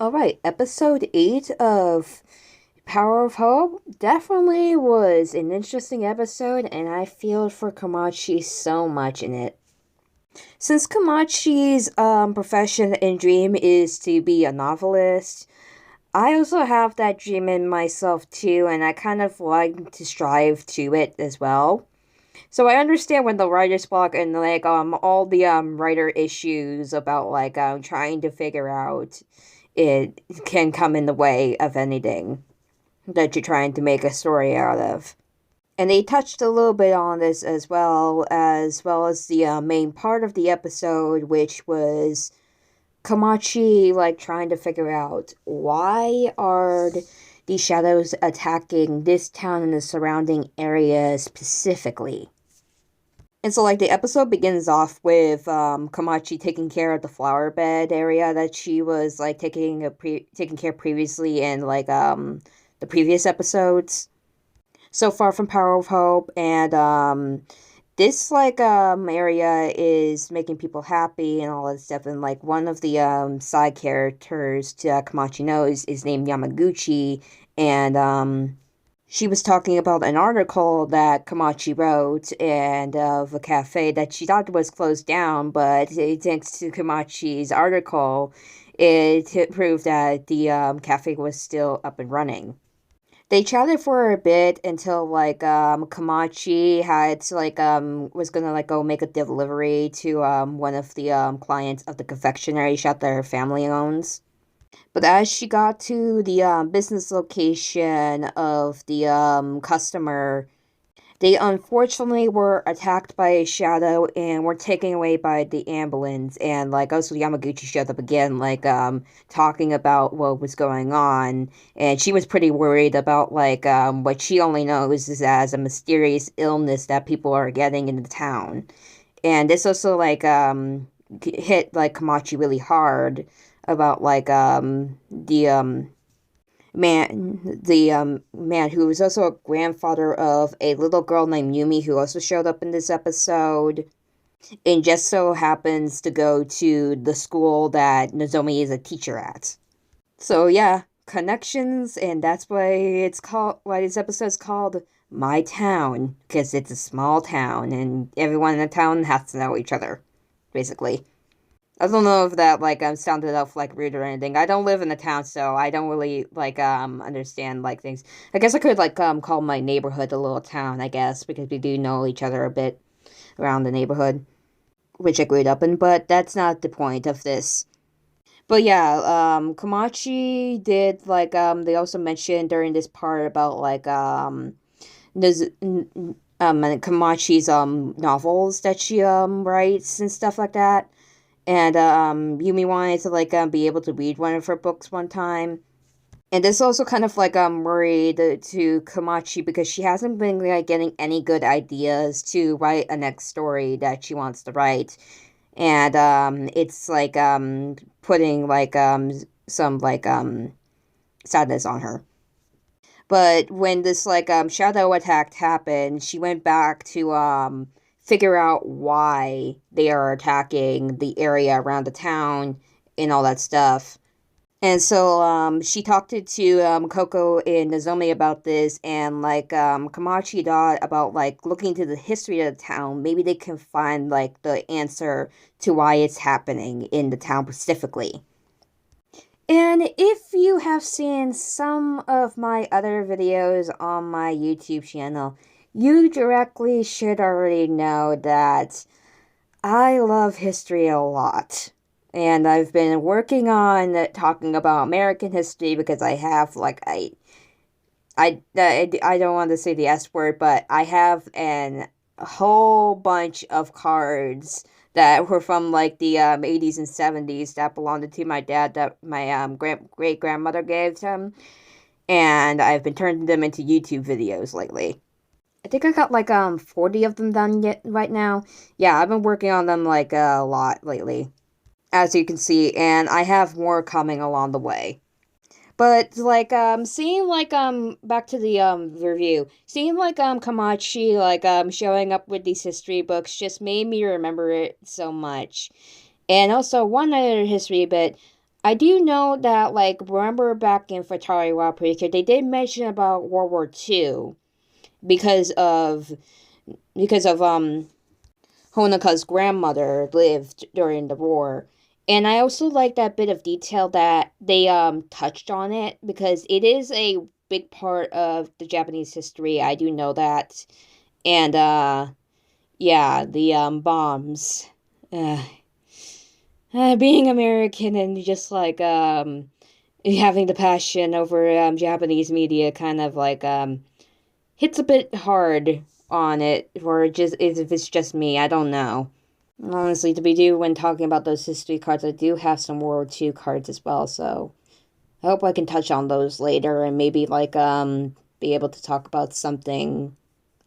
Alright, episode 8 of Power of Hope definitely was an interesting episode, and I feel for Komachi so much in it. Since Komachi's profession and dream is to be a novelist, I also have that dream in myself too, and I kind of like to strive to it as well. So I understand when the writer's block and all the writer issues about trying to figure out it can come in the way of anything that you're trying to make a story out of. And they touched a little bit on this as well as the main part of the episode, which was Komachi trying to figure out why are these shadows attacking this town and the surrounding area specifically. And so, the episode begins off with Komachi taking care of the flower bed area that she was taking care of previously in the previous episodes. So far from Power of Hope, and this area is making people happy and all that stuff. And one of the side characters to Komachi knows is named Yamaguchi, and she was talking about an article that Komachi wrote and of a cafe that she thought was closed down, but thanks to Komachi's article, it proved that the cafe was still up and running. They chatted for a bit until Komachi had to was gonna go make a delivery to one of the clients of the confectionery shop that her family owns. But as she got to the business location of the customer, they unfortunately were attacked by a shadow and were taken away by the ambulance. And also Yamaguchi showed up again, talking about what was going on. And she was pretty worried about what she only knows is as a mysterious illness that people are getting in the town. And this also hit Komachi really hard about the man who was also a grandfather of a little girl named Yumi who also showed up in this episode and just so happens to go to the school that Nozomi is a teacher at. So yeah, connections, and that's why this episode is called My Town, because it's a small town and everyone in the town has to know each other, basically. I don't know if that sounded off rude or anything. I don't live in the town, so I don't really understand things. I guess I could call my neighborhood a little town, I guess, because we do know each other a bit around the neighborhood, which I grew up in, but that's not the point of this. But yeah, Komachi did they also mentioned during this part about Komachi's novels that she writes and stuff like that. And Yumi wanted to be able to read one of her books one time. And this also kind of worried to Komachi because she hasn't been getting any good ideas to write a next story that she wants to write. And it's putting some sadness on her. But when this shadow attack happened, she went back to figure out why they are attacking the area around the town and all that stuff. And so she talked to Coco and Nozomi about this, and Komachi thought about looking into the history of the town. Maybe they can find the answer to why it's happening in the town specifically. And if you have seen some of my other videos on my YouTube channel, you directly should already know that I love history a lot. And I've been working on talking about American history because I have I don't want to say the S word, but I have a whole bunch of cards that were from the 80s and 70s that belonged to my dad that my great grandmother gave him, and I've been turning them into YouTube videos lately. I think I got 40 of them done yet right now. Yeah, I've been working on them a lot lately, as you can see, and I have more coming along the way. But seeing back to the review, seeing Komachi showing up with these history books just made me remember it so much. And also one other history bit, I do know that, like, remember back in Fatari Wa Percure, they did mention about World War II because of Honeka's grandmother lived during the war. And I also like that bit of detail that they touched on it because it is a big part of the Japanese history. I do know that. And yeah, the bombs. Uh, being American and just like having the passion over Japanese media kind of like hits a bit hard on it, or just if it's just me, I don't know. Honestly, to be due when talking about those history cards, I do have some World War II cards as well, so I hope I can touch on those later and maybe like be able to talk about something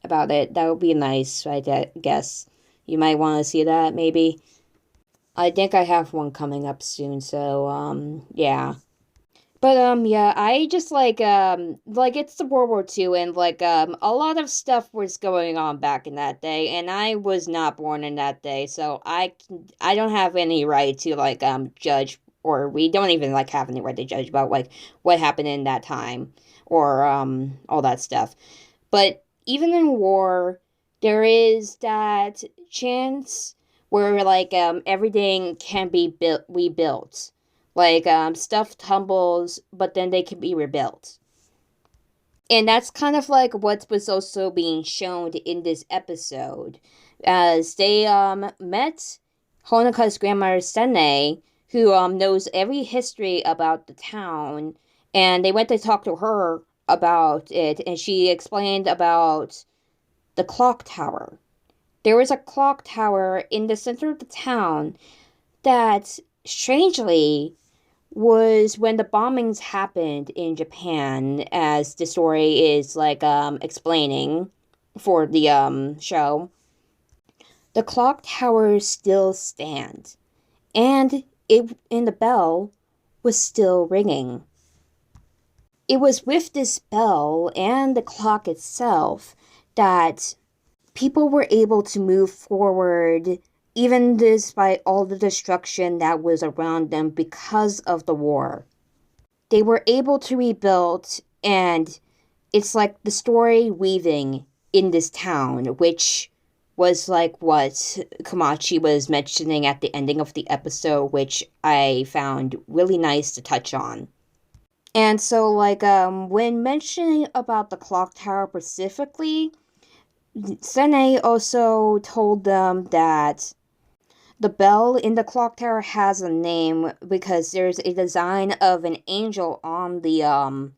about it. That would be nice, guess. You might want to see that maybe. I think I have one coming up soon, so yeah. But yeah, I just like it's the World War II and like a lot of stuff was going on back in that day and I was not born in that day, so I don't have any right to like judge, or we don't even like have any right to judge about like what happened in that time or all that stuff. But even in war, there is that chance where like everything can be built rebuilt. Like stuff tumbles, but then they can be rebuilt. And that's kind of like what was also being shown in this episode. As they met Honeka's grandmother Sene, who knows every history about the town, and they went to talk to her about it, and she explained about the clock tower. There was a clock tower in the center of the town that, strangely, was when the bombings happened in Japan, as the story is like explaining for the show. The clock tower still stands, and the bell was still ringing. It was with this bell and the clock itself that people were able to move forward even despite all the destruction that was around them because of the war. They were able to rebuild, and it's like the story weaving in this town, which was like what Komachi was mentioning at the ending of the episode, which I found really nice to touch on. And so, like, when mentioning about the clock tower specifically, Sene also told them that the bell in the clock tower has a name because there's a design of an angel on the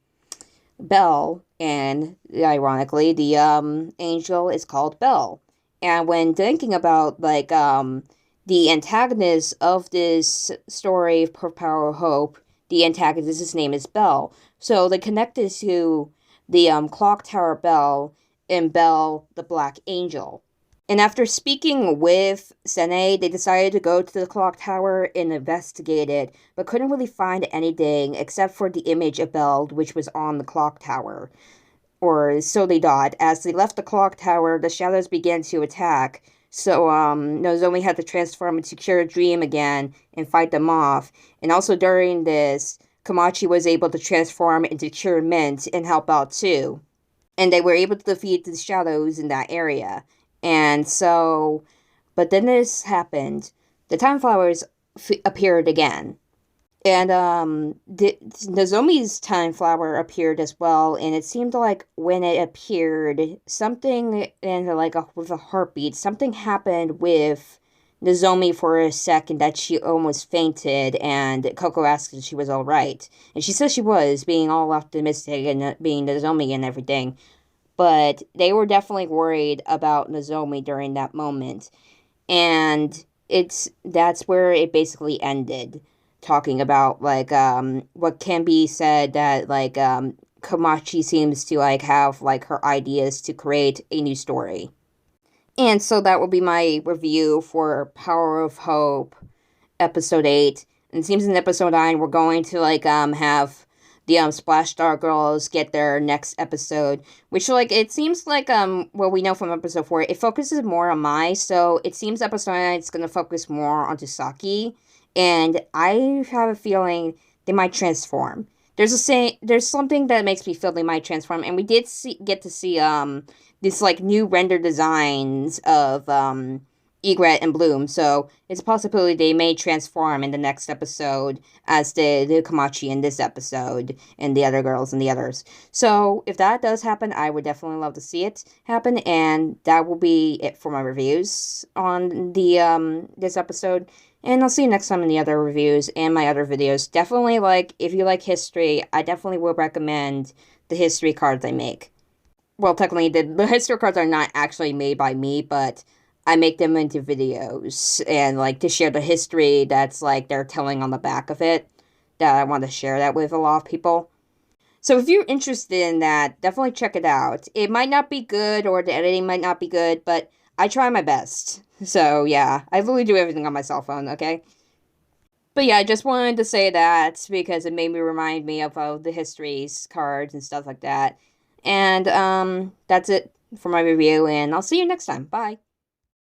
bell, and ironically, the angel is called Bell. And when thinking about like the antagonist of this story, Power of Hope, the antagonist's name is Bell. So they connected to the clock tower Bell and Bell the Black Angel. And after speaking with Sene, they decided to go to the clock tower and investigate it, but couldn't really find anything except for the image of Bell, which was on the clock tower. Or so they thought. As they left the clock tower, the shadows began to attack. So Nozomi had to transform into Cure Dream again and fight them off. And also during this, Komachi was able to transform into Cure Mint and help out too. And they were able to defeat the shadows in that area. And so, but then this happened. The Time Flowers appeared again. And Nozomi's Time Flower appeared as well, and it seemed like when it appeared, something in like with a heartbeat, something happened with Nozomi for a second that she almost fainted, and Coco asked if she was all right, and she said she was, being all optimistic and being Nozomi and everything. But they were definitely worried about Nozomi during that moment. And that's where it basically ended, talking about like what can be said that like Komachi seems to like have like her ideas to create a new story. And so that will be my review for Power of Hope episode 8. And it seems in episode 9 we're going to like have the Splash Star Girls get their next episode, which like it seems like what we know from episode 4, it focuses more on Mai, so it seems episode 9 is gonna focus more on Saki, and I have a feeling they might transform. There's something that makes me feel they might transform, and we did get to see this like new render designs of Egret and Bloom, so it's a possibility they may transform in the next episode as the Komachi in this episode and the other girls and the others. So if that does happen, I would definitely love to see it happen, and that will be it for my reviews on the this episode. And I'll see you next time in the other reviews and my other videos. Definitely, like, if you like history, I definitely will recommend the history cards I make. Well, technically, the history cards are not actually made by me, but I make them into videos and, like, to share the history that's, like, they're telling on the back of it. That I want to share that with a lot of people. So if you're interested in that, definitely check it out. It might not be good, or the editing might not be good, but I try my best. So yeah, I literally do everything on my cell phone, okay? But yeah, I just wanted to say that because it made me remind me of the histories cards and stuff like that. And that's it for my review, and I'll see you next time. Bye.